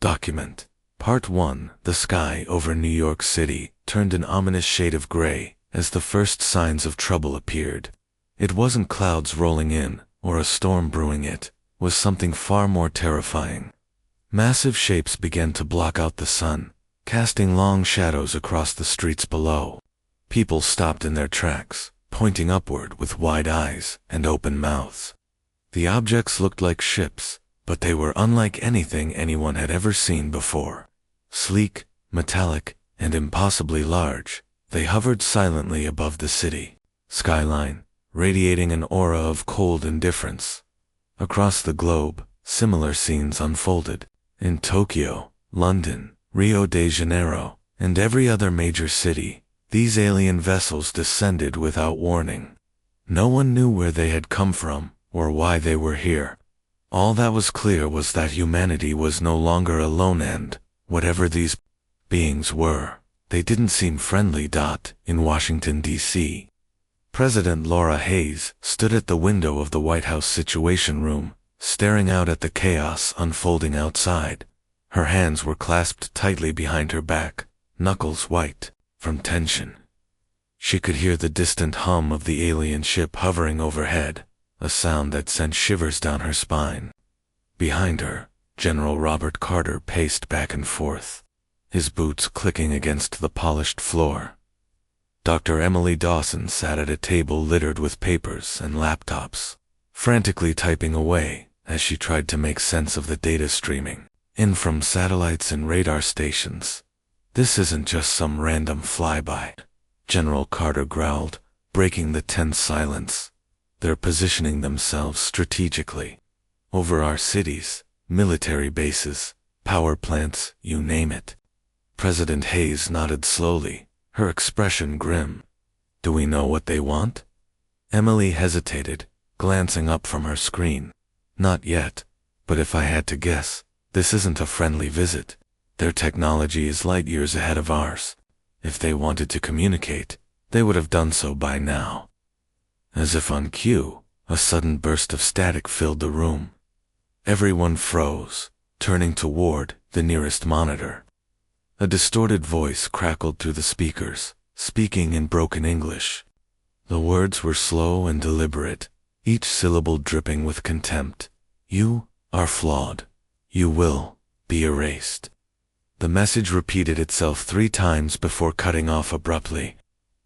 Document. Part 1. The sky over New York City turned an ominous shade of gray as the first signs of trouble appeared. It wasn't clouds rolling in, or a storm brewing, it was something far more terrifying. Massive shapes began to block out the sun, casting long shadows across the streets below. People stopped in their tracks, pointing upward with wide eyes and open mouths. The objects looked like ships, but they were unlike anything anyone had ever seen before. Sleek, metallic, and impossibly large, they hovered silently above the city skyline, radiating an aura of cold indifference. Across the globe, similar scenes unfolded. In Tokyo, London, Rio de Janeiro, and every other major city, these alien vessels descended without warning. No one knew where they had come from, or why they were here. All that was clear was that humanity was no longer alone and, whatever these beings were, they didn't seem friendly. In Washington, D.C. President Laura Hayes stood at the window of the White House Situation Room, staring out at the chaos unfolding outside. Her hands were clasped tightly behind her back, knuckles white from tension. She could hear the distant hum of the alien ship hovering overhead, a sound that sent shivers down her spine. Behind her, General Robert Carter paced back and forth, his boots clicking against the polished floor. Dr. Emily Dawson sat at a table littered with papers and laptops, frantically typing away as she tried to make sense of the data streaming in from satellites and radar stations. "This isn't just some random flyby," General Carter growled, breaking the tense silence. "They're positioning themselves strategically over our cities, military bases, power plants, you name it." President Hayes nodded slowly, her expression grim. "Do we know what they want?" Emily hesitated, glancing up from her screen. "Not yet, but if I had to guess, this isn't a friendly visit. Their technology is light years ahead of ours. If they wanted to communicate, they would have done so by now." As if on cue, a sudden burst of static filled the room. Everyone froze, turning toward the nearest monitor. A distorted voice crackled through the speakers, speaking in broken English. The words were slow and deliberate, each syllable dripping with contempt. "You are flawed. You will be erased." The message repeated itself 3 times before cutting off abruptly.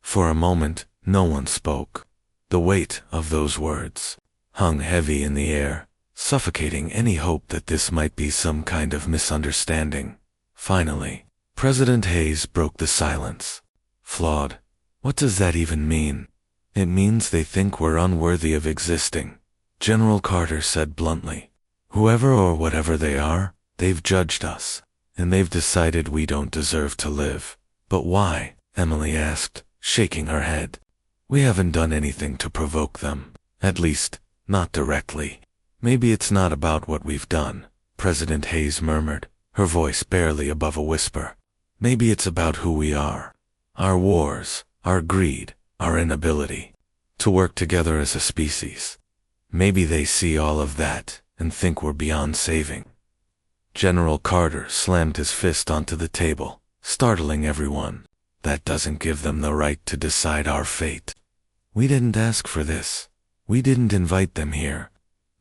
For a moment, no one spoke. The weight of those words hung heavy in the air, suffocating any hope that this might be some kind of misunderstanding. Finally, President Hayes broke the silence. "Flawed? What does that even mean?" "It means they think we're unworthy of existing," General Carter said bluntly. "Whoever or whatever they are, they've judged us, and they've decided we don't deserve to live." "But why?" Emily asked, shaking her head. "We haven't done anything to provoke them, at least, not directly." "Maybe it's not about what we've done," President Hayes murmured, her voice barely above a whisper. "Maybe it's about who we are. Our wars, our greed, our inability to work together as a species. Maybe they see all of that and think we're beyond saving." General Carter slammed his fist onto the table, startling everyone. "That doesn't give them the right to decide our fate. We didn't ask for this. We didn't invite them here."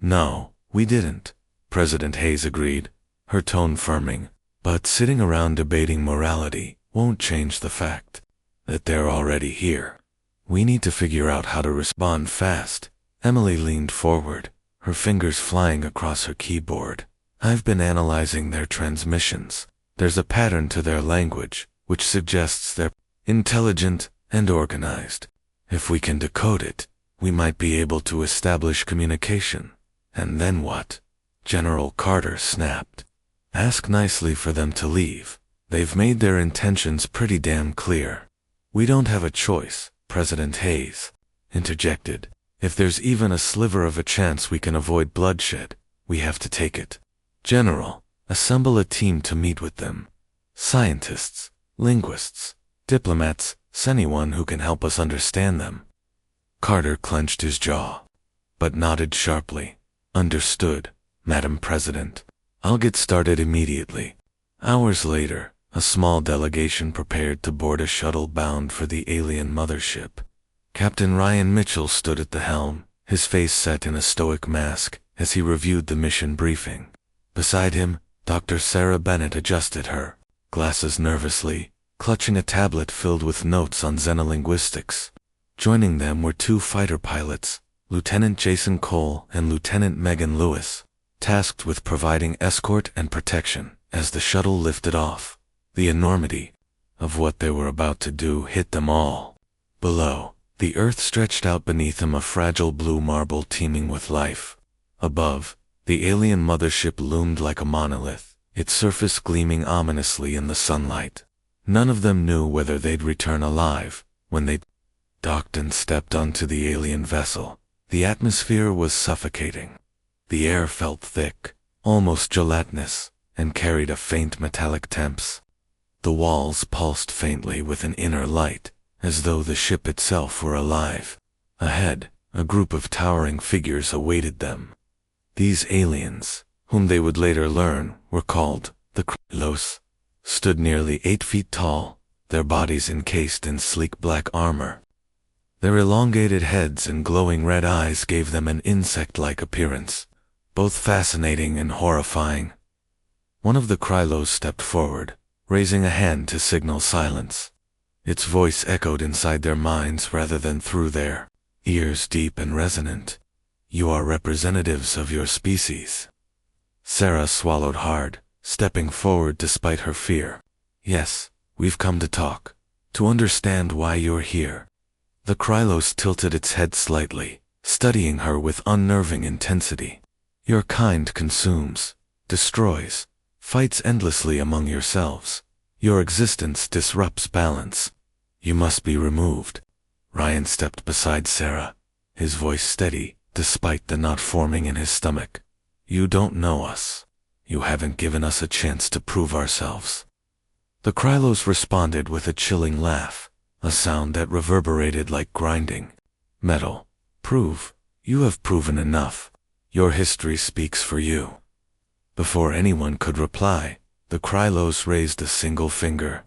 "No, we didn't," President Hayes agreed, her tone firming. "But sitting around debating morality won't change the fact that they're already here. We need to figure out how to respond fast." Emily leaned forward, her fingers flying across her keyboard. "I've been analyzing their transmissions. There's a pattern to their language, which suggests they're intelligent and organized. If we can decode it, we might be able to establish communication." "And then what?" General Carter snapped. "Ask nicely for them to leave. They've made their intentions pretty damn clear." "We don't have a choice," President Hayes interjected. "If there's even a sliver of a chance we can avoid bloodshed, we have to take it. General, assemble a team to meet with them. Scientists, linguists, diplomats, anyone who can help us understand them." Carter clenched his jaw, but nodded sharply. "Understood, Madam President. I'll get started immediately." Hours later, a small delegation prepared to board a shuttle bound for the alien mothership. Captain Ryan Mitchell stood at the helm, his face set in a stoic mask, as he reviewed the mission briefing. Beside him, Dr. Sarah Bennett adjusted her glasses nervously, clutching a tablet filled with notes on xenolinguistics. Joining them were two fighter pilots, Lieutenant Jason Cole and Lieutenant Megan Lewis, tasked with providing escort and protection as the shuttle lifted off. The enormity of what they were about to do hit them all. Below, the earth stretched out beneath them, a fragile blue marble teeming with life. Above, the alien mothership loomed like a monolith, its surface gleaming ominously in the sunlight. None of them knew whether they'd return alive. When they docked and stepped onto the alien vessel, the atmosphere was suffocating. The air felt thick, almost gelatinous, and carried a faint metallic temps. The walls pulsed faintly with an inner light, as though the ship itself were alive. Ahead, a group of towering figures awaited them. These aliens, whom they would later learn were called the Krylos, stood nearly 8 feet tall, their bodies encased in sleek black armor. Their elongated heads and glowing red eyes gave them an insect-like appearance, both fascinating and horrifying. One of the Krylos stepped forward, raising a hand to signal silence. Its voice echoed inside their minds rather than through their ears, deep and resonant. "You are representatives of your species." Sarah swallowed hard, stepping forward despite her fear. "Yes, we've come to talk, to understand why you're here." The Krylos tilted its head slightly, studying her with unnerving intensity. "Your kind consumes, destroys, fights endlessly among yourselves. Your existence disrupts balance. You must be removed." Ryan stepped beside Sarah, his voice steady, despite the knot forming in his stomach. "You don't know us. You haven't given us a chance to prove ourselves." The Krylos responded with a chilling laugh, a sound that reverberated like grinding metal. "Prove? You have proven enough. Your history speaks for you." Before anyone could reply, the Krylos raised a single finger.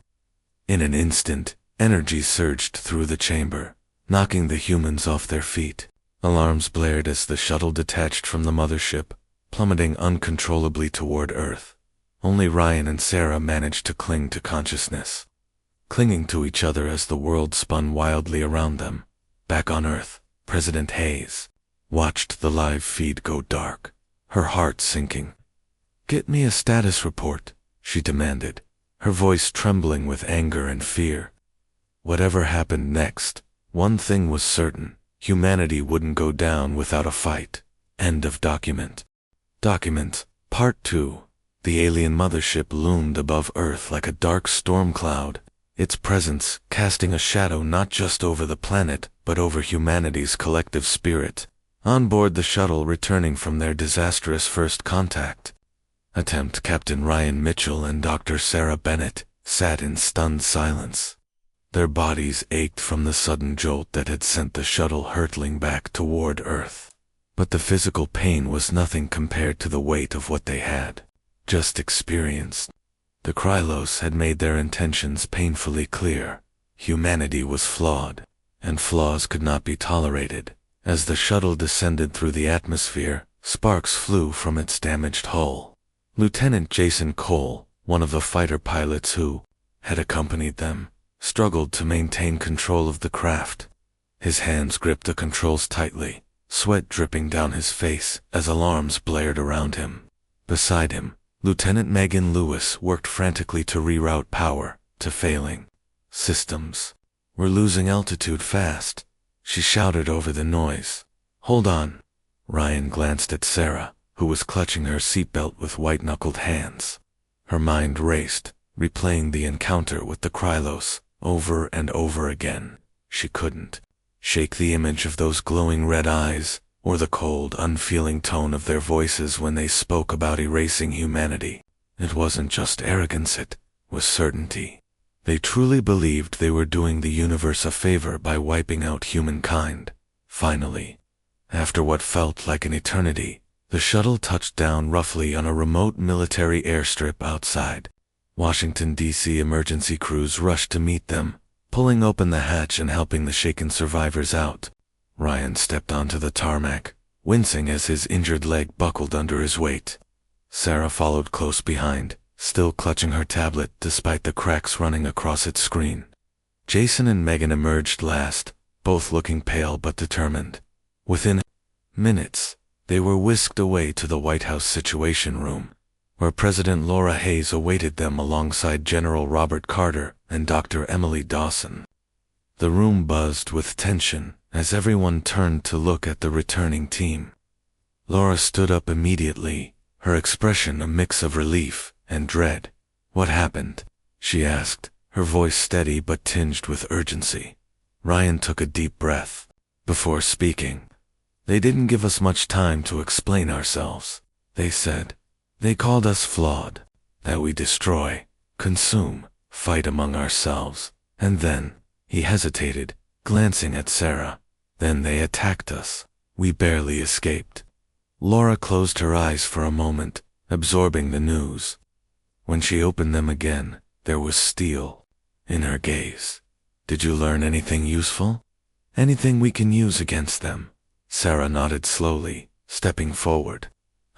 In an instant, energy surged through the chamber, knocking the humans off their feet. Alarms blared as the shuttle detached from the mothership, plummeting uncontrollably toward Earth. Only Ryan and Sarah managed to cling to consciousness, clinging to each other as the world spun wildly around them. Back on Earth, President Hayes watched the live feed go dark, her heart sinking. "Get me a status report," she demanded, her voice trembling with anger and fear. Whatever happened next, one thing was certain: humanity wouldn't go down without a fight. End of document. Document, Part 2. The alien mothership loomed above Earth like a dark storm cloud, its presence casting a shadow not just over the planet, but over humanity's collective spirit. On board the shuttle returning from their disastrous first contact attempt, Captain Ryan Mitchell and Dr. Sarah Bennett sat in stunned silence. Their bodies ached from the sudden jolt that had sent the shuttle hurtling back toward Earth. But the physical pain was nothing compared to the weight of what they had just experienced. The Krylos had made their intentions painfully clear. Humanity was flawed, and flaws could not be tolerated. As the shuttle descended through the atmosphere, sparks flew from its damaged hull. Lieutenant Jason Cole, one of the fighter pilots who had accompanied them, struggled to maintain control of the craft. His hands gripped the controls tightly, sweat dripping down his face as alarms blared around him. Beside him, Lieutenant Megan Lewis worked frantically to reroute power to failing systems. "We're losing altitude fast," she shouted over the noise. "Hold on." Ryan glanced at Sarah, who was clutching her seatbelt with white-knuckled hands. Her mind raced, replaying the encounter with the Krylos over and over again. She couldn't shake the image of those glowing red eyes, or the cold, unfeeling tone of their voices when they spoke about erasing humanity. It wasn't just arrogance, it was certainty. They truly believed they were doing the universe a favor by wiping out humankind. Finally, after what felt like an eternity, the shuttle touched down roughly on a remote military airstrip outside. Washington, D.C. emergency crews rushed to meet them, pulling open the hatch and helping the shaken survivors out. Ryan stepped onto the tarmac, wincing as his injured leg buckled under his weight. Sarah followed close behind, still clutching her tablet despite the cracks running across its screen. Jason and Megan emerged last, both looking pale but determined. Within minutes, they were whisked away to the White House Situation Room, where President Laura Hayes awaited them alongside General Robert Carter and Dr. Emily Dawson. The room buzzed with tension as everyone turned to look at the returning team. Laura stood up immediately, her expression a mix of relief and dread. "What happened?" she asked, her voice steady but tinged with urgency. Ryan took a deep breath before speaking. "They didn't give us much time to explain ourselves," they said. "They called us flawed, that we destroy, consume, fight among ourselves, and then," he hesitated, glancing at Sarah, "then they attacked us. We barely escaped." Laura closed her eyes for a moment, absorbing the news. When she opened them again, there was steel in her gaze. "Did you learn anything useful? Anything we can use against them?" Sarah nodded slowly, stepping forward.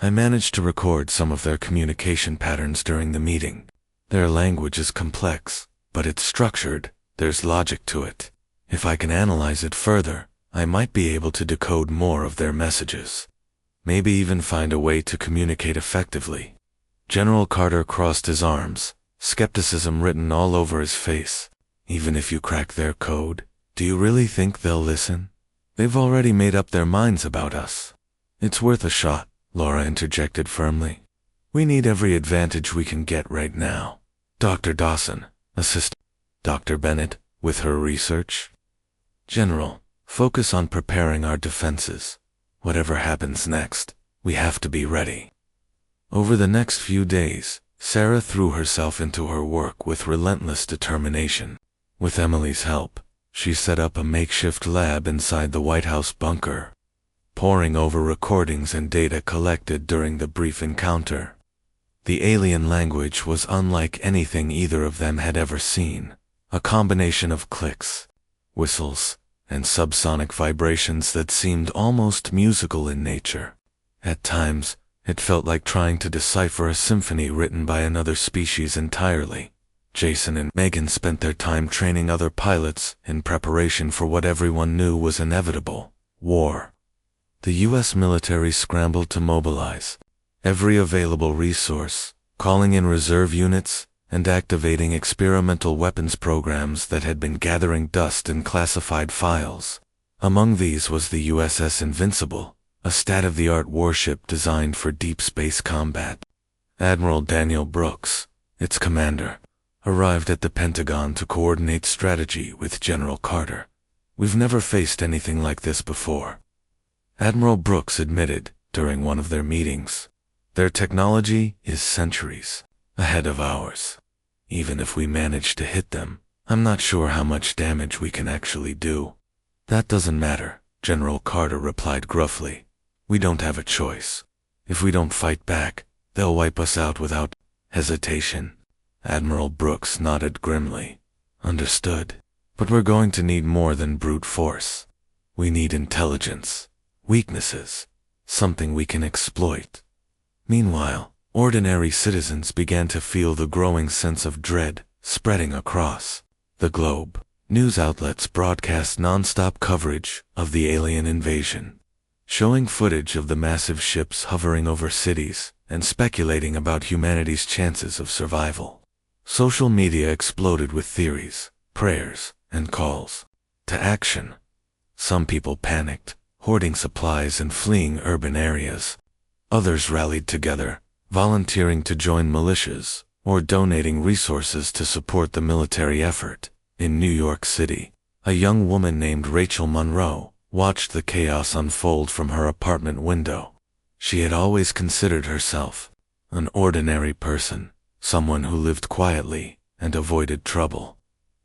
"I managed to record some of their communication patterns during the meeting. Their language is complex, but it's structured, there's logic to it. If I can analyze it further, I might be able to decode more of their messages. Maybe even find a way to communicate effectively." General Carter crossed his arms, skepticism written all over his face. "Even if you crack their code, do you really think they'll listen? They've already made up their minds about us." "It's worth a shot," Laura interjected firmly. "We need every advantage we can get right now. Dr. Dawson, assist Dr. Bennett with her research. General, focus on preparing our defenses. Whatever happens next, we have to be ready." Over the next few days, Sarah threw herself into her work with relentless determination. With Emily's help, she set up a makeshift lab inside the White House bunker, poring over recordings and data collected during the brief encounter. The alien language was unlike anything either of them had ever seen, a combination of clicks, whistles, and subsonic vibrations that seemed almost musical in nature. At times, it felt like trying to decipher a symphony written by another species entirely. Jason and Megan spent their time training other pilots in preparation for what everyone knew was inevitable: war. The U.S. military scrambled to mobilize every available resource, calling in reserve units and activating experimental weapons programs that had been gathering dust in classified files. Among these was the USS Invincible, a state-of-the-art warship designed for deep space combat. Admiral Daniel Brooks, its commander, arrived at the Pentagon to coordinate strategy with General Carter. "We've never faced anything like this before," Admiral Brooks admitted during one of their meetings. "Their technology is centuries ahead of ours. Even if we manage to hit them, I'm not sure how much damage we can actually do." "That doesn't matter," General Carter replied gruffly. "We don't have a choice. If we don't fight back, they'll wipe us out without hesitation." Admiral Brooks nodded grimly. "Understood. But we're going to need more than brute force. We need intelligence, weaknesses, something we can exploit." Meanwhile, ordinary citizens began to feel the growing sense of dread spreading across the globe. News outlets broadcast non-stop coverage of the alien invasion, showing footage of the massive ships hovering over cities and speculating about humanity's chances of survival. Social media exploded with theories, prayers, and calls to action. Some people panicked, hoarding supplies and fleeing urban areas. Others rallied together, volunteering to join militias or donating resources to support the military effort. In New York City, a young woman named Rachel Monroe watched the chaos unfold from her apartment window. She had always considered herself an ordinary person, someone who lived quietly and avoided trouble.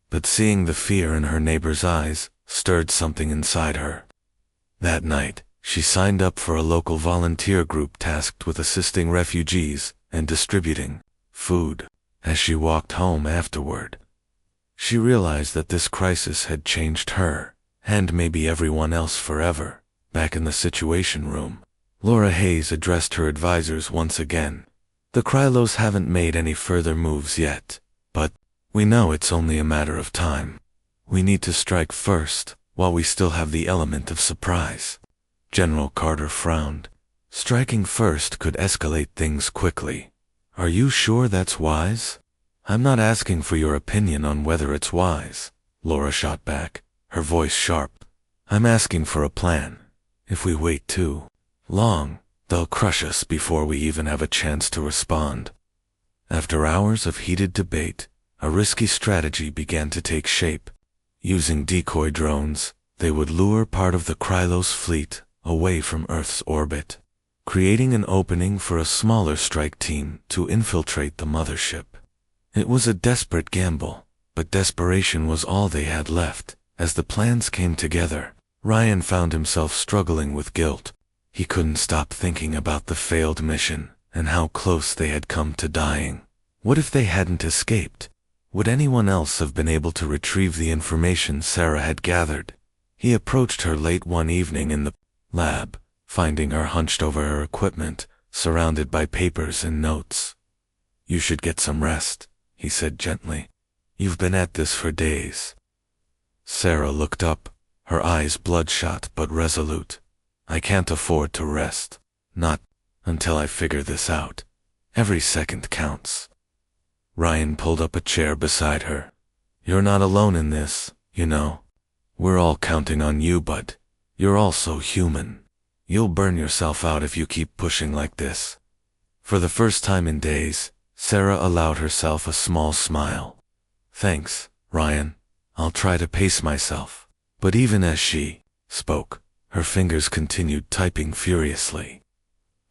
But seeing the fear in her neighbor's eyes stirred something inside her. That night, she signed up for a local volunteer group tasked with assisting refugees and distributing food. As she walked home afterward, she realized that this crisis had changed her, and maybe everyone else forever. Back in the Situation Room, Laura Hayes addressed her advisors once again. The Krylos haven't made any further moves yet, but we know it's only a matter of time. We need to strike first, while we still have the element of surprise. General Carter frowned. Striking first could escalate things quickly. Are you sure that's wise? I'm not asking for your opinion on whether it's wise, Laura shot back, her voice sharp. I'm asking for a plan. If we wait too long, they'll crush us before we even have a chance to respond. After hours of heated debate, a risky strategy began to take shape. Using decoy drones, they would lure part of the Krylos fleet away from Earth's orbit, creating an opening for a smaller strike team to infiltrate the mothership. It was a desperate gamble, but desperation was all they had left. As the plans came together, Ryan found himself struggling with guilt. He couldn't stop thinking about the failed mission and how close they had come to dying. What if they hadn't escaped? Would anyone else have been able to retrieve the information Sarah had gathered? He approached her late one evening in the lab, finding her hunched over her equipment, surrounded by papers and notes. You should get some rest, he said gently. You've been at this for days. Sarah looked up, her eyes bloodshot but resolute. I can't afford to rest. Not until I figure this out. Every second counts. Ryan pulled up a chair beside her. You're not alone in this, you know. We're all counting on you, but you're also human. You'll burn yourself out if you keep pushing like this. For the first time in days, Sarah allowed herself a small smile. Thanks, Ryan. I'll try to pace myself. But even as she spoke, her fingers continued typing furiously.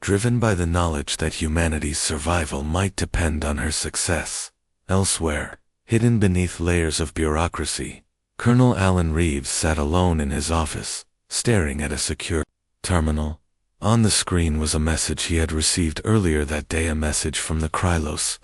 Driven by the knowledge that humanity's survival might depend on her success. Elsewhere, hidden beneath layers of bureaucracy, Colonel Alan Reeves sat alone in his office, staring at a secure terminal. On the screen was a message he had received earlier that day, a message from the Krylos.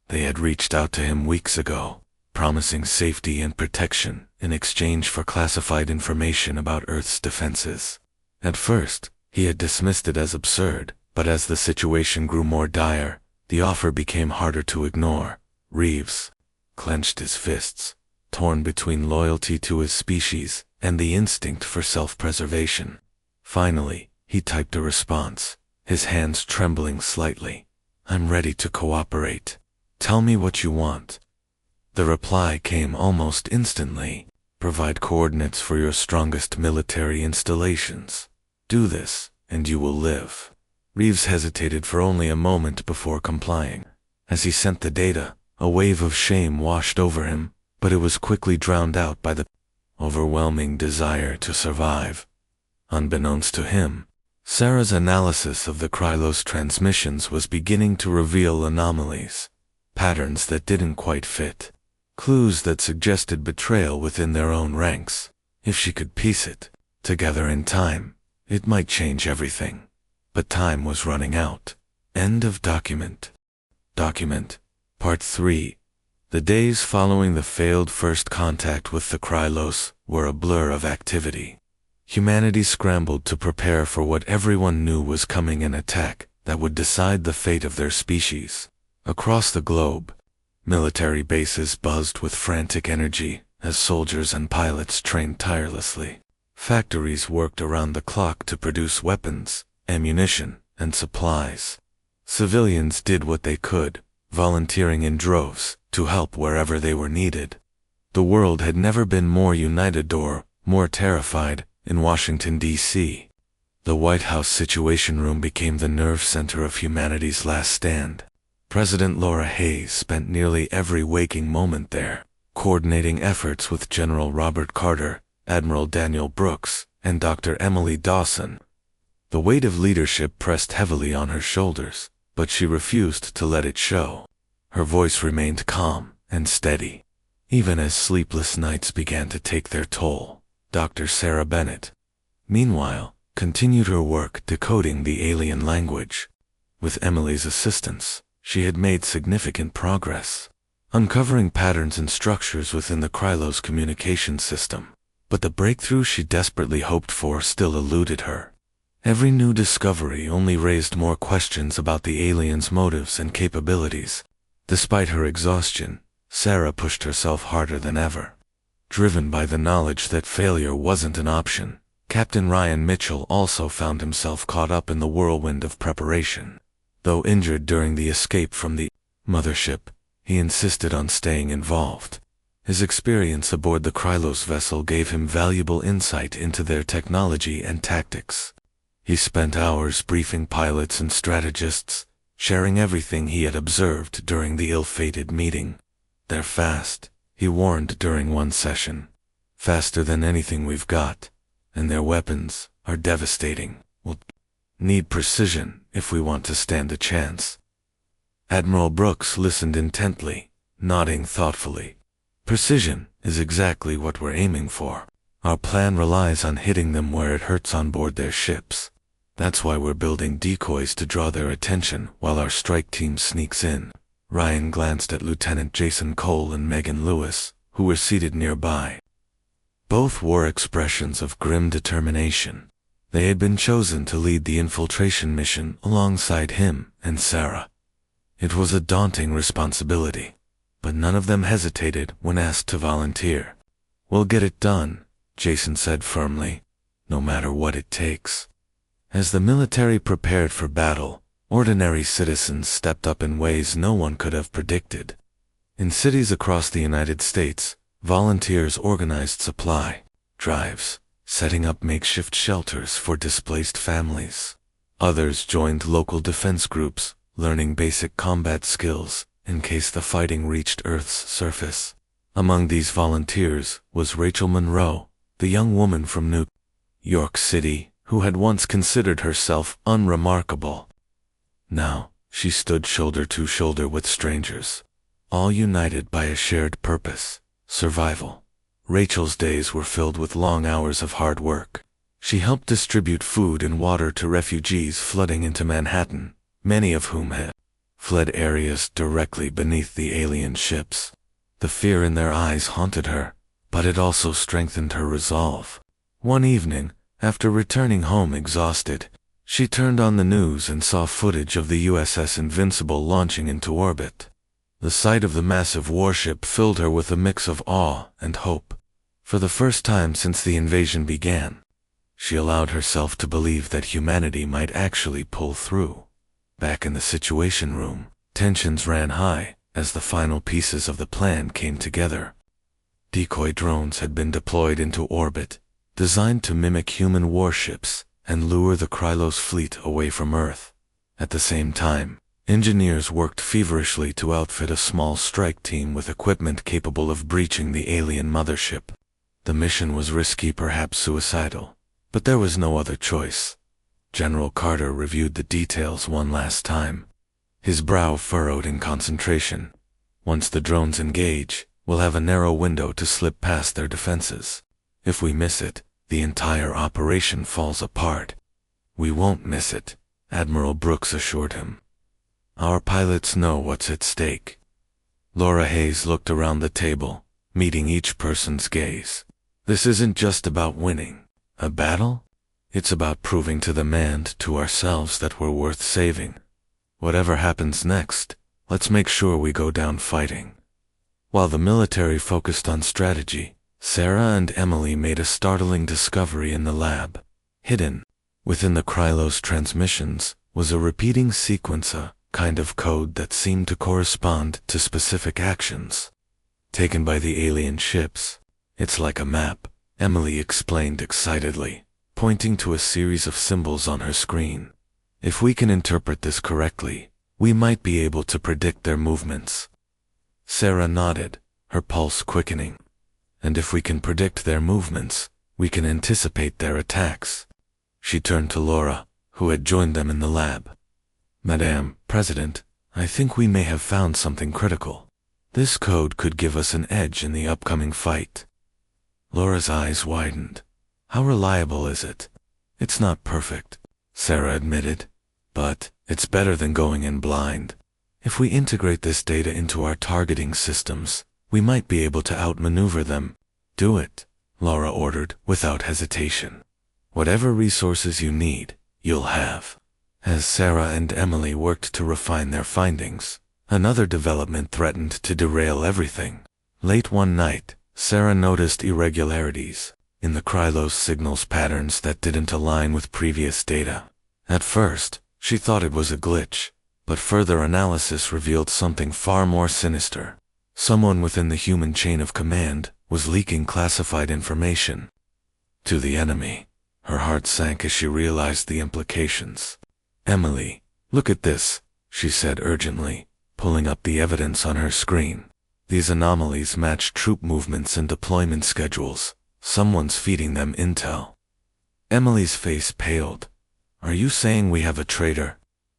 They had reached out to him weeks ago, promising safety and protection in exchange for classified information about Earth's defenses. At first, he had dismissed it as absurd, but as the situation grew more dire, the offer became harder to ignore. Reeves clenched his fists, torn between loyalty to his species and the instinct for self-preservation. Finally, he typed a response, his hands trembling slightly. I'm ready to cooperate. Tell me what you want. The reply came almost instantly. Provide coordinates for your strongest military installations. Do this, and you will live. Reeves hesitated for only a moment before complying. As he sent the data, a wave of shame washed over him, but it was quickly drowned out by the overwhelming desire to survive. Unbeknownst to him, Sarah's analysis of the Krylos transmissions was beginning to reveal anomalies, patterns that didn't quite fit, clues that suggested betrayal within their own ranks. If she could piece it together in time, it might change everything. But time was running out. End of document. Document. Part 3. The days following the failed first contact with the Krylos were a blur of activity. Humanity scrambled to prepare for what everyone knew was coming, an attack that would decide the fate of their species. Across the globe, military bases buzzed with frantic energy as soldiers and pilots trained tirelessly. Factories worked around the clock to produce weapons, ammunition, and supplies. Civilians did what they could, volunteering in droves to help wherever they were needed. The world had never been more united or more terrified. In Washington, D.C., the White House Situation Room became the nerve center of humanity's last stand. President Laura Hayes spent nearly every waking moment there, coordinating efforts with General Robert Carter, Admiral Daniel Brooks, and Dr. Emily Dawson. The weight of leadership pressed heavily on her shoulders, but she refused to let it show. Her voice remained calm and steady, even as sleepless nights began to take their toll. Dr. Sarah Bennett, meanwhile, continued her work decoding the alien language. With Emily's assistance, she had made significant progress. uncovering patterns and structures within the Krylos communication system. But the breakthrough she desperately hoped for still eluded her. Every new discovery only raised more questions about the aliens' motives and capabilities. Despite her exhaustion, Sarah pushed herself harder than ever. Driven by the knowledge that failure wasn't an option, Captain Ryan Mitchell also found himself caught up in the whirlwind of preparation. Though injured during the escape from the mothership, he insisted on staying involved. His experience aboard the Krylos vessel gave him valuable insight into their technology and tactics. He spent hours briefing pilots and strategists, sharing everything he had observed during the ill-fated meeting. "They're fast," he warned during one session. "Faster than anything we've got. And their weapons are devastating. We'll need precision if we want to stand a chance." Admiral Brooks listened intently, nodding thoughtfully. "Precision is exactly what we're aiming for. Our plan relies on hitting them where it hurts on board their ships. That's why we're building decoys to draw their attention while our strike team sneaks in." Ryan glanced at Lieutenant Jason Cole and Megan Lewis, who were seated nearby. Both wore expressions of grim determination. They had been chosen to lead the infiltration mission alongside him and Sarah. It was a daunting responsibility, but none of them hesitated when asked to volunteer. "We'll get it done," Jason said firmly, "no matter what it takes." As the military prepared for battle, ordinary citizens stepped up in ways no one could have predicted. In cities across the United States, volunteers organized supply drives, setting up makeshift shelters for displaced families. Others joined local defense groups, learning basic combat skills in case the fighting reached Earth's surface. Among these volunteers was Rachel Monroe, the young woman from New York City, who had once considered herself unremarkable. Now, she stood shoulder to shoulder with strangers, all united by a shared purpose: survival. Rachel's days were filled with long hours of hard work. She helped distribute food and water to refugees flooding into Manhattan, many of whom had fled areas directly beneath the alien ships. The fear in their eyes haunted her, but it also strengthened her resolve. One evening, after returning home exhausted, she turned on the news and saw footage of the USS Invincible launching into orbit. The sight of the massive warship filled her with a mix of awe and hope. For the first time since the invasion began, she allowed herself to believe that humanity might actually pull through. Back in the Situation Room, tensions ran high as the final pieces of the plan came together. Decoy drones had been deployed into orbit, designed to mimic human warships and lure the Krylos fleet away from Earth. At the same time, engineers worked feverishly to outfit a small strike team with equipment capable of breaching the alien mothership. The mission was risky, perhaps suicidal, but there was no other choice. General Carter reviewed the details one last time, his brow furrowed in concentration. "Once the drones engage, we'll have a narrow window to slip past their defenses. If we miss it, the entire operation falls apart." "We won't miss it," Admiral Brooks assured him. "Our pilots know what's at stake." Laura Hayes looked around the table, meeting each person's gaze. "This isn't just about winning a battle. It's about proving to them and to ourselves that we're worth saving. Whatever happens next, let's make sure we go down fighting." While the military focused on strategy, Sarah and Emily made a startling discovery in the lab. Hidden within the Krylos transmissions was a repeating sequence, a kind of code that seemed to correspond to specific actions taken by the alien ships. "It's like a map," Emily explained excitedly, pointing to a series of symbols on her screen. "If we can interpret this correctly, we might be able to predict their movements." Sarah nodded, her pulse quickening. "And if we can predict their movements, we can anticipate their attacks." She turned to Laura, who had joined them in the lab. "Madame President, I think we may have found something critical. This code could give us an edge in the upcoming fight." Laura's eyes widened. "How reliable is it?" "It's not perfect," Sarah admitted, "but it's better than going in blind. If we integrate this data into our targeting systems, we might be able to outmaneuver them. Do it, Laura ordered without hesitation. Whatever resources you need, you'll have. As Sarah and Emily worked to refine their findings, another development threatened to derail everything. Late one night, Sarah noticed irregularities in the Krylos signals patterns that didn't align with previous data. At first, she thought it was a glitch, but further analysis revealed something far more sinister. Someone within the human chain of command was leaking classified information to the enemy. Her heart sank as she realized the implications. "Emily, look at this," she said urgently, pulling up the evidence on her screen. "These anomalies match troop movements and deployment schedules. Someone's feeding them intel." Emily's face paled. "Are you saying we have a traitor?"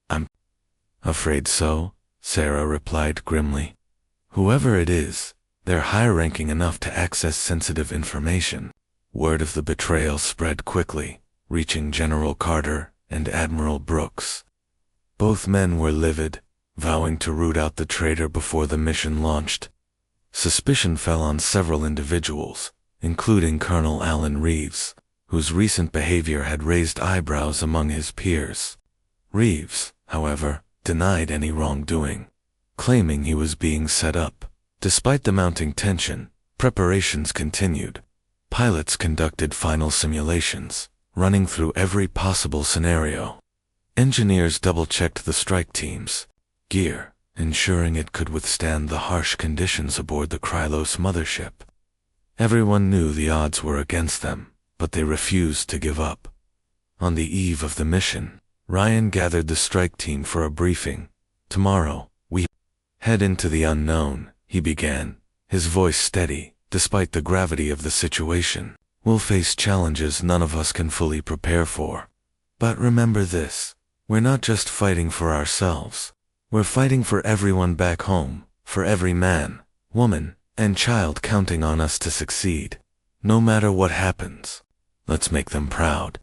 "I'm afraid so," Sarah replied grimly. "Whoever it is, they're high-ranking enough to access sensitive information." Word of the betrayal spread quickly, reaching General Carter and Admiral Brooks. Both men were livid, vowing to root out the traitor before the mission launched. Suspicion fell on several individuals, including Colonel Alan Reeves, whose recent behavior had raised eyebrows among his peers. Reeves, however, denied any wrongdoing, claiming he was being set up. Despite the mounting tension, preparations continued. Pilots conducted final simulations, running through every possible scenario. Engineers double-checked the strike team's gear, ensuring it could withstand the harsh conditions aboard the Krylos mothership. Everyone knew the odds were against them, but they refused to give up. On the eve of the mission, Ryan gathered the strike team for a briefing. "Tomorrow, we head into the unknown," he began, his voice steady, despite the gravity of the situation. "We'll face challenges none of us can fully prepare for. But remember this, we're not just fighting for ourselves. We're fighting for everyone back home, for every man, woman, and child counting on us to succeed. No matter what happens, let's make them proud."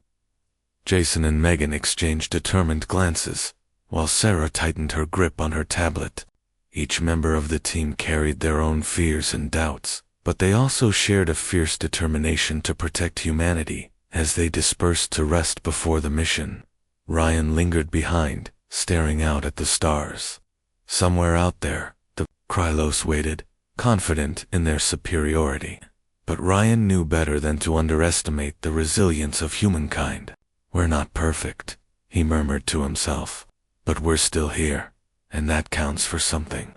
Jason and Megan exchanged determined glances, while Sarah tightened her grip on her tablet. Each member of the team carried their own fears and doubts, but they also shared a fierce determination to protect humanity. As they dispersed to rest before the mission, Ryan lingered behind, staring out at the stars. Somewhere out there, the Krylos waited, confident in their superiority. But Ryan knew better than to underestimate the resilience of humankind. "We're not perfect," he murmured to himself, "but we're still here, and that counts for something."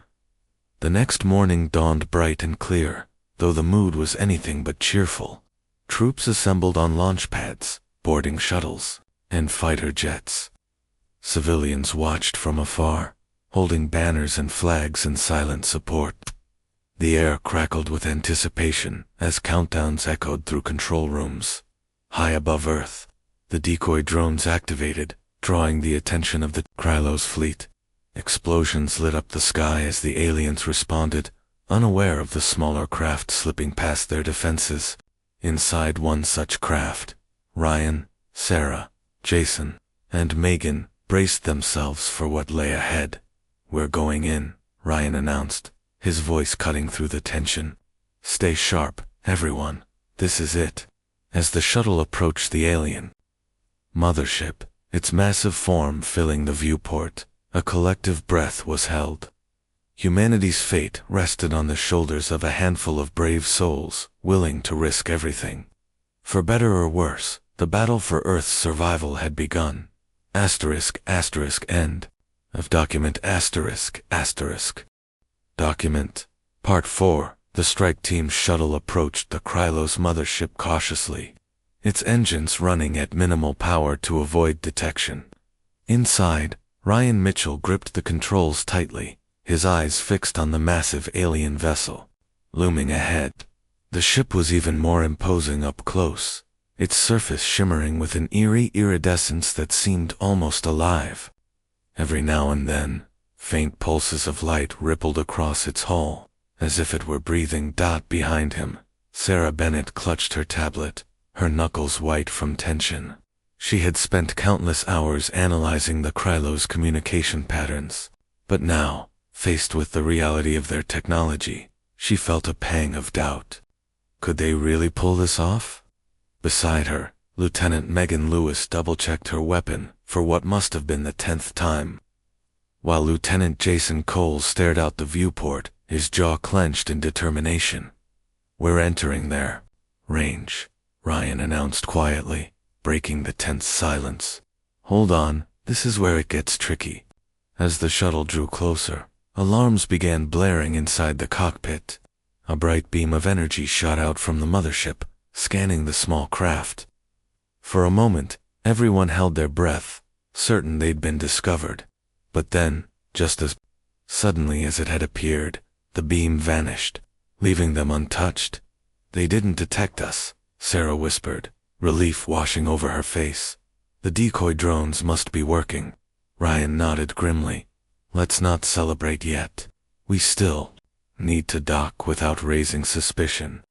The next morning dawned bright and clear, though the mood was anything but cheerful. Troops assembled on launch pads, boarding shuttles, and fighter jets. Civilians watched from afar, holding banners and flags in silent support. The air crackled with anticipation as countdowns echoed through control rooms. High above Earth, the decoy drones activated, drawing the attention of the Krylos fleet. Explosions lit up the sky as the aliens responded, unaware of the smaller craft slipping past their defenses. Inside one such craft, Ryan, Sarah, Jason, and Megan braced themselves for what lay ahead. "We're going in," Ryan announced, his voice cutting through the tension. "Stay sharp, everyone. This is it." As the shuttle approached the alien mothership, its massive form filling the viewport, a collective breath was held. Humanity's fate rested on the shoulders of a handful of brave souls, willing to risk everything. For better or worse, the battle for Earth's survival had begun. End of document ***. Document. Part 4. The strike team's shuttle approached the Krylos mothership cautiously, its engines running at minimal power to avoid detection. Inside, Ryan Mitchell gripped the controls tightly, his eyes fixed on the massive alien vessel looming ahead. The ship was even more imposing up close, its surface shimmering with an eerie iridescence that seemed almost alive. Every now and then, faint pulses of light rippled across its hull, as if it were breathing. Behind him, Sarah Bennett clutched her tablet, her knuckles white from tension. She had spent countless hours analyzing the Krylos communication patterns, but now, Faced with the reality of their technology, she felt a pang of doubt. Could they really pull this off? Beside her, Lieutenant Megan Lewis double-checked her weapon for what must have been the 10th time, while Lieutenant Jason Cole stared out the viewport, his jaw clenched in determination. "We're entering their range," Ryan announced quietly, breaking the tense silence. "Hold on, this is where it gets tricky." As the shuttle drew closer, alarms began blaring inside the cockpit. A bright beam of energy shot out from the mothership, scanning the small craft. For a moment, everyone held their breath, certain they'd been discovered. But then, just as suddenly as it had appeared, the beam vanished, leaving them untouched. "They didn't detect us," Sarah whispered, relief washing over her face. "The decoy drones must be working." Ryan nodded grimly. "Let's not celebrate yet. We still need to dock without raising suspicion."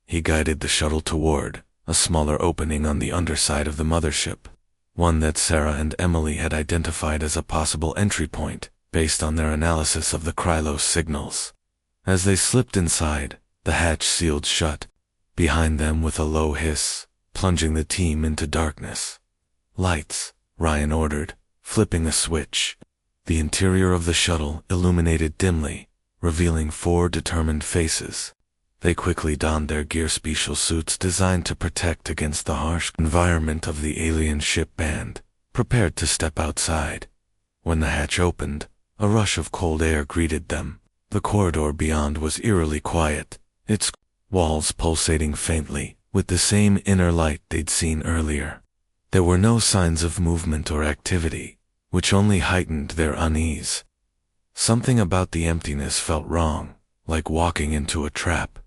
He guided the shuttle toward a smaller opening on the underside of the mothership, one that Sarah and Emily had identified as a possible entry point based on their analysis of the Krylos signals. As they slipped inside, the hatch sealed shut, behind them with a low hiss, plunging the team into darkness. "Lights," Ryan ordered, flipping a switch. The interior of the shuttle illuminated dimly, revealing 4 determined faces. They quickly donned their gear-special suits designed to protect against the harsh environment of the alien ship band, prepared to step outside. When the hatch opened, a rush of cold air greeted them. The corridor beyond was eerily quiet, its walls pulsating faintly with the same inner light they'd seen earlier. There were no signs of movement or activity, which only heightened their unease. Something about the emptiness felt wrong, like walking into a trap.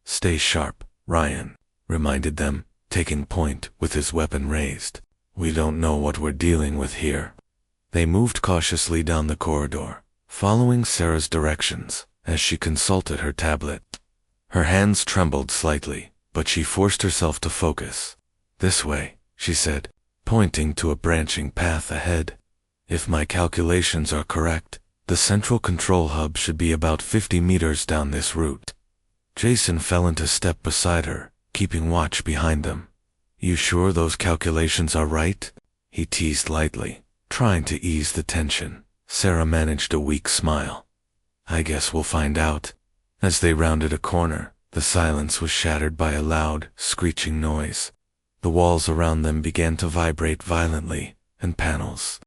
"Stay sharp," Ryan reminded them, taking point with his weapon raised. "We don't know what we're dealing with here." They moved cautiously down the corridor, following Sarah's directions as she consulted her tablet. Her hands trembled slightly, but she forced herself to focus. "This way," she said, pointing to a branching path ahead. "If my calculations are correct, the central control hub should be about 50 meters down this route." Jason fell into step beside her, keeping watch behind them. "You sure those calculations are right?" he teased lightly, trying to ease the tension. Sarah managed a weak smile. "I guess we'll find out." As they rounded a corner, the silence was shattered by a loud, screeching noise. The walls around them began to vibrate violently, and panels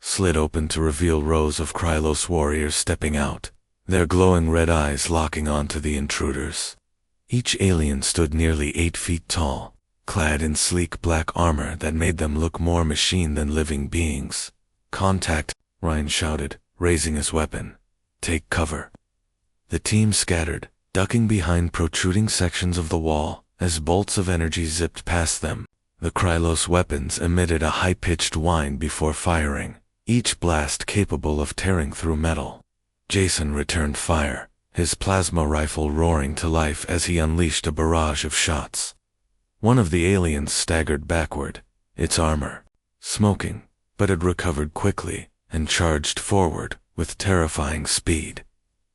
slid open to reveal rows of Krylos warriors stepping out, their glowing red eyes locking onto the intruders. Each alien stood nearly 8 feet tall, clad in sleek black armor that made them look more machine than living beings. "Contact," Ryan shouted, raising his weapon. "Take cover." The team scattered, ducking behind protruding sections of the wall as bolts of energy zipped past them. The Krylos weapons emitted a high-pitched whine before firing, each blast capable of tearing through metal. Jason returned fire, his plasma rifle roaring to life as he unleashed a barrage of shots. One of the aliens staggered backward, its armor smoking, but it recovered quickly and charged forward with terrifying speed.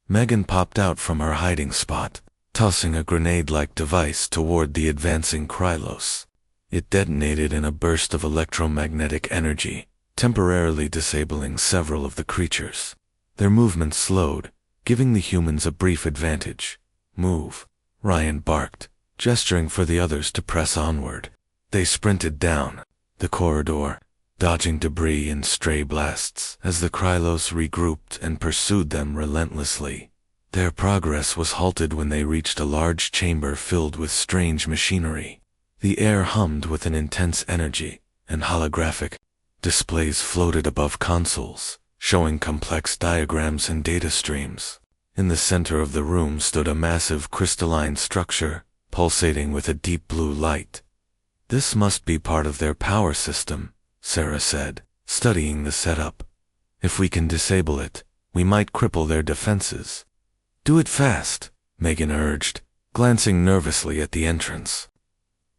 Megan popped out from her hiding spot, tossing a grenade-like device toward the advancing Krylos. It detonated in a burst of electromagnetic energy, temporarily disabling several of the creatures. Their movement slowed, giving the humans a brief advantage. "Move," Ryan barked, gesturing for the others to press onward. They sprinted down the corridor, dodging debris and stray blasts as the Krylos regrouped and pursued them relentlessly. Their progress was halted when they reached a large chamber filled with strange machinery. The air hummed with an intense energy, and holographic displays floated above consoles, showing complex diagrams and data streams. In the center of the room stood a massive crystalline structure, pulsating with a deep blue light. "This must be part of their power system," Sarah said, studying the setup. "If we can disable it, we might cripple their defenses." "Do it fast," Megan urged, glancing nervously at the entrance.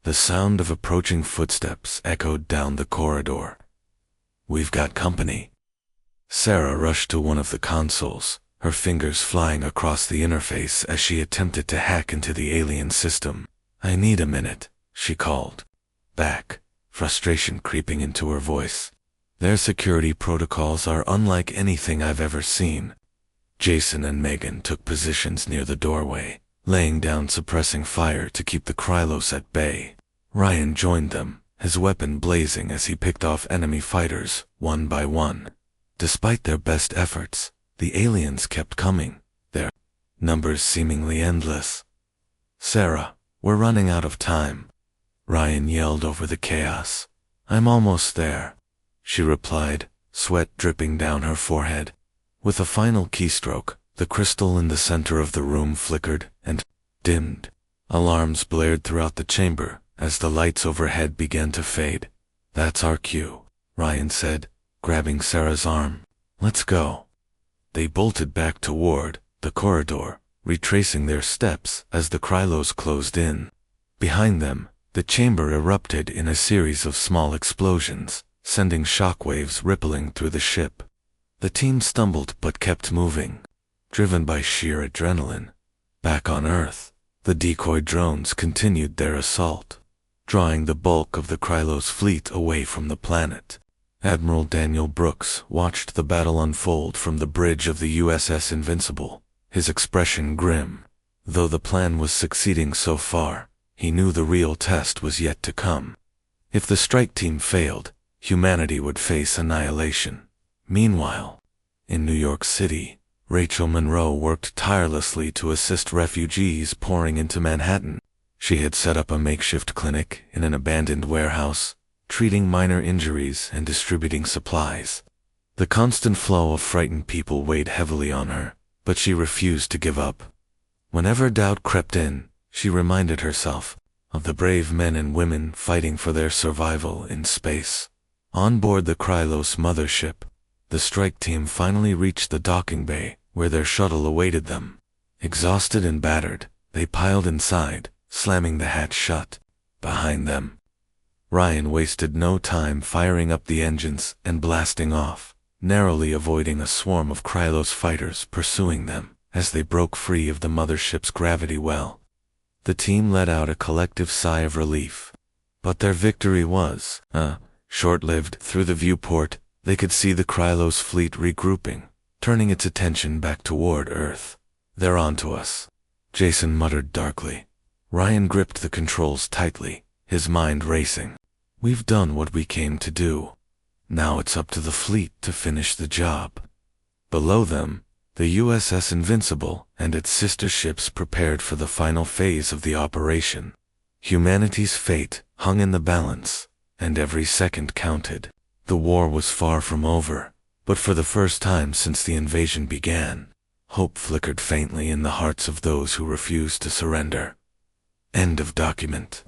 The sound of approaching footsteps echoed down the corridor. "We've got company." Sarah rushed to one of the consoles, her fingers flying across the interface as she attempted to hack into the alien system. "I need a minute," she called back, frustration creeping into her voice. "Their security protocols are unlike anything I've ever seen." Jason and Megan took positions near the doorway, laying down suppressing fire to keep the Krylos at bay. Ryan joined them, his weapon blazing as he picked off enemy fighters, one by one. Despite their best efforts, the aliens kept coming, their numbers seemingly endless. "Sarah, we're running out of time," Ryan yelled over the chaos. "I'm almost there," she replied, sweat dripping down her forehead. With a final keystroke, the crystal in the center of the room flickered and dimmed. Alarms blared throughout the chamber as the lights overhead began to fade. "That's our cue," Ryan said, grabbing Sarah's arm. "Let's go." They bolted back toward the corridor, retracing their steps as the Krylos closed in. Behind them, the chamber erupted in a series of small explosions, sending shockwaves rippling through the ship. The team stumbled but kept moving, driven by sheer adrenaline. Back on Earth, the decoy drones continued their assault, drawing the bulk of the Krylos fleet away from the planet. Admiral Daniel Brooks watched the battle unfold from the bridge of the USS Invincible, his expression grim. Though the plan was succeeding so far, he knew the real test was yet to come. If the strike team failed, humanity would face annihilation. Meanwhile, in New York City, Rachel Monroe worked tirelessly to assist refugees pouring into Manhattan. She had set up a makeshift clinic in an abandoned warehouse, treating minor injuries and distributing supplies. The constant flow of frightened people weighed heavily on her, but she refused to give up. Whenever doubt crept in, she reminded herself of the brave men and women fighting for their survival in space. On board the Krylos mothership, the strike team finally reached the docking bay, where their shuttle awaited them. Exhausted and battered, they piled inside, slamming the hatch shut behind them. Ryan wasted no time firing up the engines and blasting off, narrowly avoiding a swarm of Krylos fighters pursuing them as they broke free of the mothership's gravity well. The team let out a collective sigh of relief. But their victory was, short-lived. Through the viewport, they could see the Krylos fleet regrouping, turning its attention back toward Earth. "They're onto us," Jason muttered darkly. Ryan gripped the controls tightly, his mind racing. "We've done what we came to do. Now it's up to the fleet to finish the job." Below them, the USS Invincible and its sister ships prepared for the final phase of the operation. Humanity's fate hung in the balance, and every second counted. The war was far from over, but for the first time since the invasion began, hope flickered faintly in the hearts of those who refused to surrender. End of document.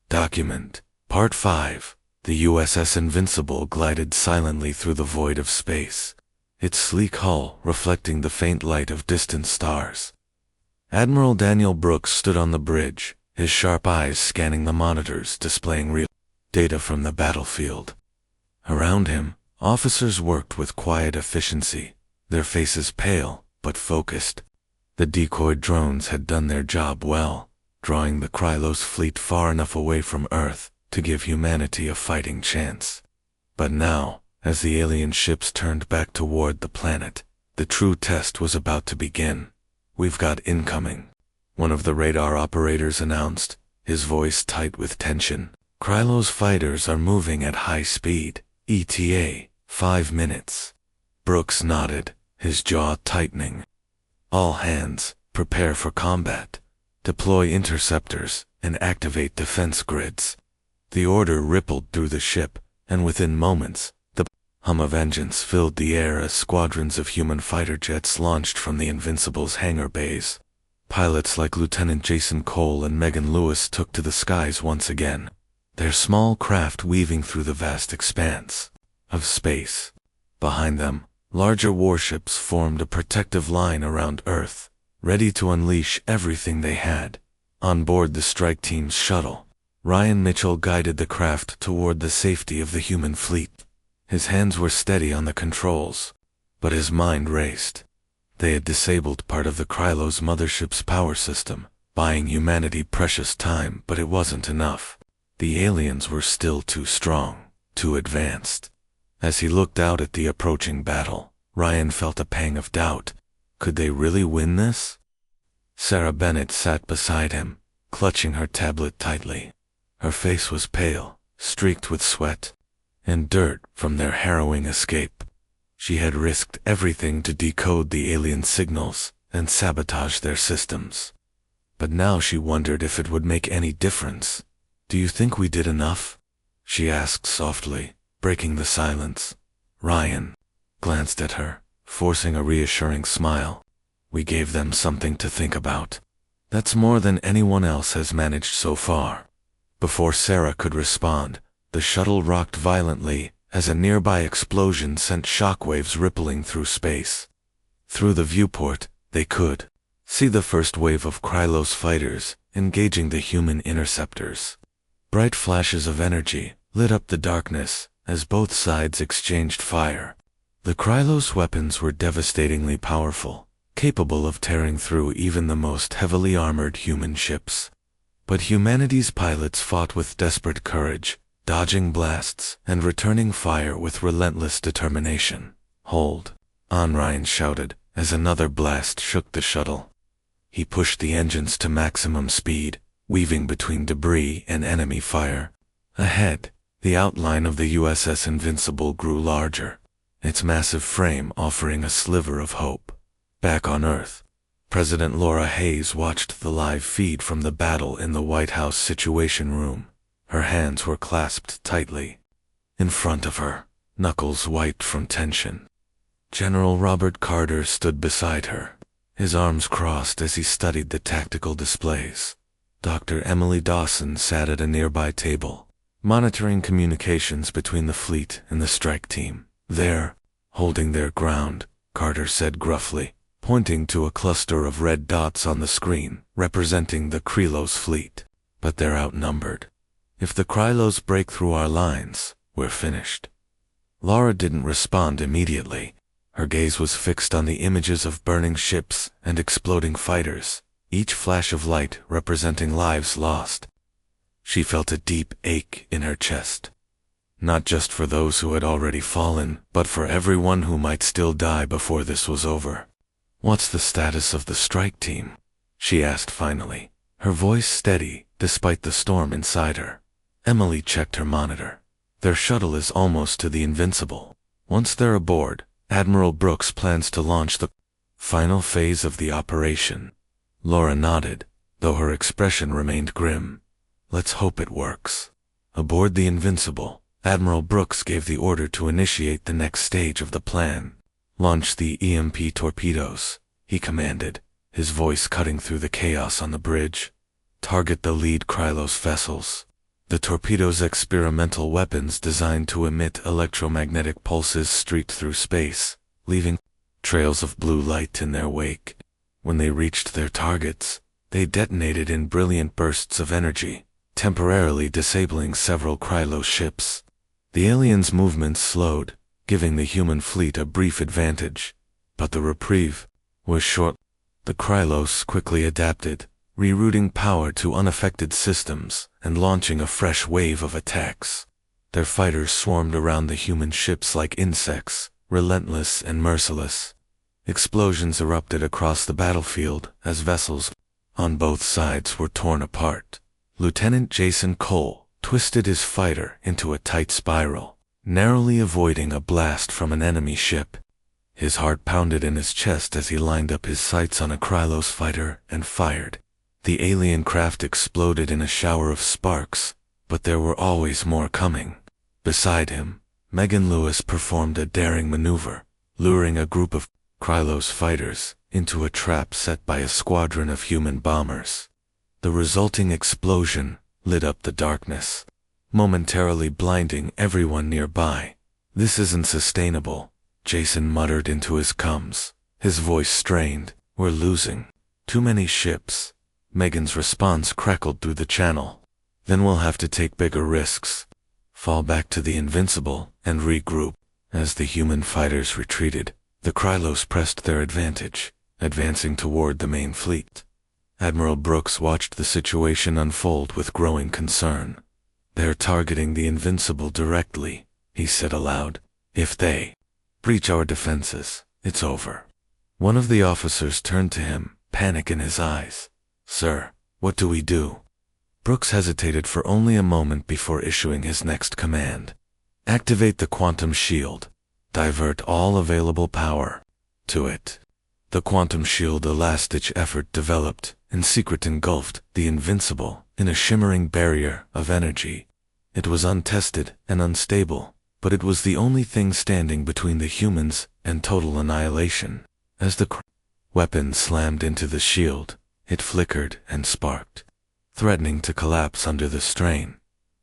Document. Part 5. The USS Invincible glided silently through the void of space, its sleek hull reflecting the faint light of distant stars. Admiral Daniel Brooks stood on the bridge, his sharp eyes scanning the monitors displaying real data from the battlefield. Around him, officers worked with quiet efficiency, their faces pale but focused. The decoy drones had done their job well, drawing the Krylos fleet far enough away from Earth to give humanity a fighting chance. But now, as the alien ships turned back toward the planet, the true test was about to begin. "We've got incoming," one of the radar operators announced, his voice tight with tension. "Krylos fighters are moving at high speed, ETA, 5 minutes. Brooks nodded, his jaw tightening. "All hands, prepare for combat. Deploy interceptors and activate defense grids." The order rippled through the ship, and within moments, the hum of engines filled the air as squadrons of human fighter jets launched from the Invincible's hangar bays. Pilots like Lieutenant Jason Cole and Megan Lewis took to the skies once again, their small craft weaving through the vast expanse of space. Behind them, larger warships formed a protective line around Earth, ready to unleash everything they had. On board the strike team's shuttle, Ryan Mitchell guided the craft toward the safety of the human fleet. His hands were steady on the controls, but his mind raced. They had disabled part of the Krylos mothership's power system, buying humanity precious time, but it wasn't enough. The aliens were still too strong, too advanced. As he looked out at the approaching battle, Ryan felt a pang of doubt. Could they really win this? Sarah Bennett sat beside him, clutching her tablet tightly. Her face was pale, streaked with sweat and dirt from their harrowing escape. She had risked everything to decode the alien signals and sabotage their systems. But now she wondered if it would make any difference. "Do you think we did enough?" she asked softly, breaking the silence. Ryan glanced at her, forcing a reassuring smile. "We gave them something to think about. That's more than anyone else has managed so far." Before Sarah could respond, the shuttle rocked violently as a nearby explosion sent shockwaves rippling through space. Through the viewport, they could see the first wave of Krylos fighters engaging the human interceptors. Bright flashes of energy lit up the darkness as both sides exchanged fire. The Krylos weapons were devastatingly powerful, capable of tearing through even the most heavily armored human ships. But humanity's pilots fought with desperate courage, dodging blasts and returning fire with relentless determination. "Hold on," Ryan shouted as another blast shook the shuttle. He pushed the engines to maximum speed, weaving between debris and enemy fire. Ahead, the outline of the USS Invincible grew larger, its massive frame offering a sliver of hope. Back on Earth, President Laura Hayes watched the live feed from the battle in the White House Situation Room. Her hands were clasped tightly. In front of her, knuckles white from tension, General Robert Carter stood beside her, his arms crossed as he studied the tactical displays. Dr. Emily Dawson sat at a nearby table, monitoring communications between the fleet and the strike team. "They're holding their ground," Carter said gruffly, pointing to a cluster of red dots on the screen representing the Krylos fleet. "But they're outnumbered. If the Krylos break through our lines, we're finished." Laura didn't respond immediately. Her gaze was fixed on the images of burning ships and exploding fighters, each flash of light representing lives lost. She felt a deep ache in her chest. Not just for those who had already fallen, but for everyone who might still die before this was over. "What's the status of the strike team?" she asked finally, her voice steady despite the storm inside her. Emily checked her monitor. "Their shuttle is almost to the Invincible. Once they're aboard, Admiral Brooks plans to launch the final phase of the operation." Laura nodded, though her expression remained grim. "Let's hope it works." Aboard the Invincible, Admiral Brooks gave the order to initiate the next stage of the plan. "Launch the EMP torpedoes," he commanded, his voice cutting through the chaos on the bridge. "Target the lead Krylos vessels. The torpedoes' experimental weapons designed to emit electromagnetic pulses streaked through space, leaving trails of blue light in their wake. When they reached their targets, they detonated in brilliant bursts of energy, temporarily disabling several Krylos ships. The aliens' movements slowed, giving the human fleet a brief advantage, but the reprieve was short. The Krylos quickly adapted, rerouting power to unaffected systems and launching a fresh wave of attacks. Their fighters swarmed around the human ships like insects, relentless and merciless. Explosions erupted across the battlefield as vessels on both sides were torn apart. Lieutenant Jason Cole twisted his fighter into a tight spiral, narrowly avoiding a blast from an enemy ship. His heart pounded in his chest as he lined up his sights on a Krylos fighter and fired. The alien craft exploded in a shower of sparks, but there were always more coming. Beside him, Megan Lewis performed a daring maneuver, luring a group of Krylos fighters into a trap set by a squadron of human bombers. The resulting explosion lit up the darkness, momentarily blinding everyone nearby. "This isn't sustainable," Jason muttered into his cums, his voice strained. "We're losing too many ships." Megan's response crackled through the channel. "Then we'll have to take bigger risks. Fall back to the Invincible and regroup." As the human fighters retreated, The Krylos pressed their advantage, advancing toward the main fleet. Admiral Brooks watched the situation unfold with growing concern. "They're targeting the Invincible directly," he said aloud. "If they breach our defenses, it's over." One of the officers turned to him, panic in his eyes. "Sir, what do we do?" Brooks hesitated for only a moment before issuing his next command. "Activate the quantum shield. Divert all available power to it." The quantum shield, a last-ditch effort, developed, in secret engulfed the Invincible in a shimmering barrier of energy. It was untested and unstable, but it was the only thing standing between the humans and total annihilation. As the weapon slammed into the shield, it flickered and sparked, threatening to collapse under the strain.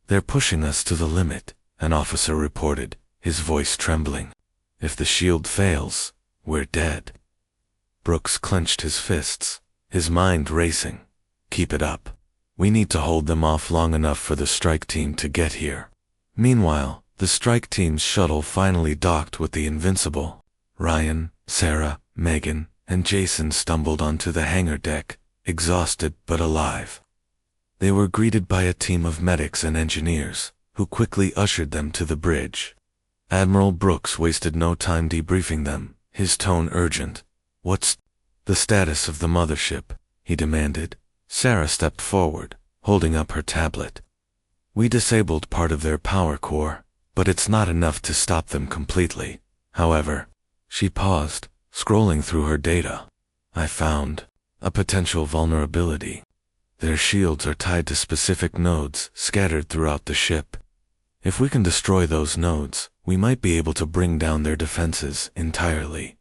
"They're pushing us to the limit," an officer reported, his voice trembling. "If the shield fails, we're dead." Brooks clenched his fists, his mind racing. "Keep it up. We need to hold them off long enough for the strike team to get here." Meanwhile, the strike team's shuttle finally docked with the Invincible. Ryan, Sarah, Megan, and Jason stumbled onto the hangar deck, exhausted but alive. They were greeted by a team of medics and engineers, who quickly ushered them to the bridge. Admiral Brooks wasted no time debriefing them, his tone urgent. "What's the status of the mothership?" he demanded. Sarah stepped forward, holding up her tablet. "We disabled part of their power core, but it's not enough to stop them completely. However," she paused, scrolling through her data, "I found a potential vulnerability. Their shields are tied to specific nodes scattered throughout the ship. If we can destroy those nodes, we might be able to bring down their defenses entirely."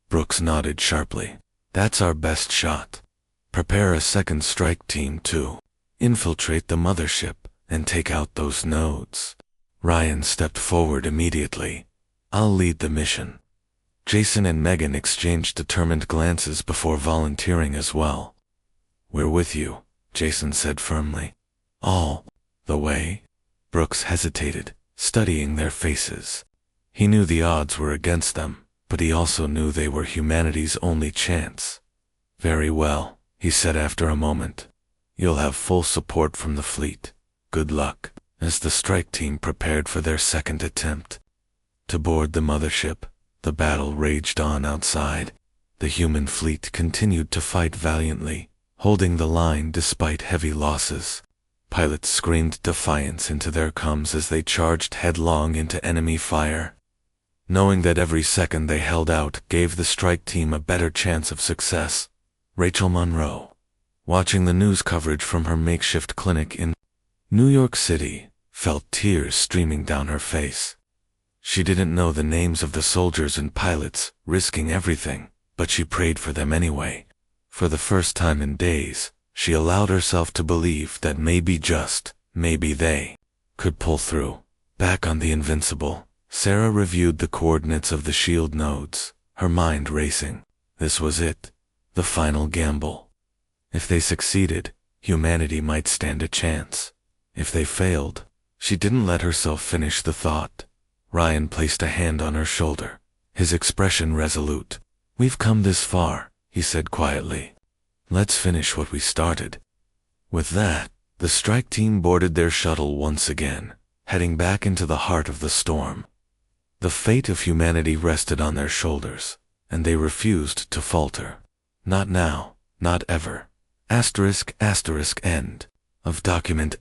Brooks nodded sharply. "That's our best shot. Prepare a second strike team to infiltrate the mothership and take out those nodes." Ryan stepped forward immediately. "I'll lead the mission." Jason and Megan exchanged determined glances before volunteering as well. "We're with you," Jason said firmly. "All the way?" Brooks hesitated, studying their faces. He knew the odds were against them, but he also knew they were humanity's only chance. "Very well," he said after a moment. "You'll have full support from the fleet. Good luck." As the strike team prepared for their second attempt to board the mothership, the battle raged on outside. The human fleet continued to fight valiantly, holding the line despite heavy losses. Pilots screamed defiance into their comms as they charged headlong into enemy fire. Knowing that every second they held out gave the strike team a better chance of success, Rachel Monroe, watching the news coverage from her makeshift clinic in New York City, felt tears streaming down her face. She didn't know the names of the soldiers and pilots risking everything, but she prayed for them anyway. For the first time in days, she allowed herself to believe that maybe, just maybe, they could pull through. Back on the Invincible, Sarah reviewed the coordinates of the shield nodes, her mind racing. This was it, the final gamble. If they succeeded, humanity might stand a chance. If they failed, she didn't let herself finish the thought. Ryan placed a hand on her shoulder, his expression resolute. "We've come this far," he said quietly. "Let's finish what we started." With that, the strike team boarded their shuttle once again, heading back into the heart of the storm. The fate of humanity rested on their shoulders, and they refused to falter. Not now, not ever. *****End of document *****.